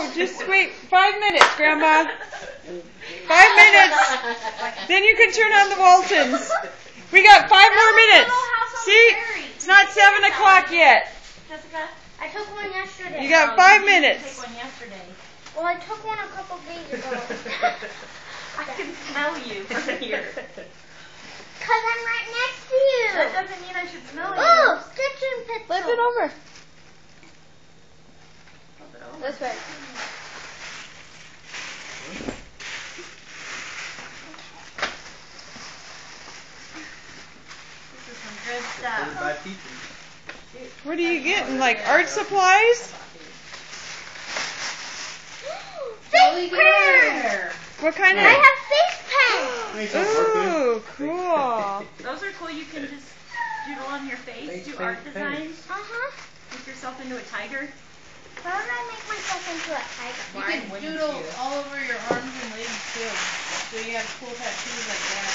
No, just wait 5 minutes, Grandma. 5 minutes. Then you can turn on the Waltons. We got 5 more minutes. See? It's not 7 o'clock yet. Jessica, I took one yesterday. You got 5 minutes. I took one yesterday. Well, I took one a couple days ago. I can smell you from here. Because I'm right next to you. That doesn't mean I should smell you. Oh, Stitch and Pixel. Flip it over. Flip it over. This way. This is some good stuff. What are you getting? Like art supplies? Face paint. What kind I of? have face paint. Ooh, cool. Those are cool. You can just doodle on your face, do art designs, make yourself into a tiger. Why would I make myself into a tiger? Why You can wouldn't doodle you? all over your arms and legs too. So you have cool tattoos like that.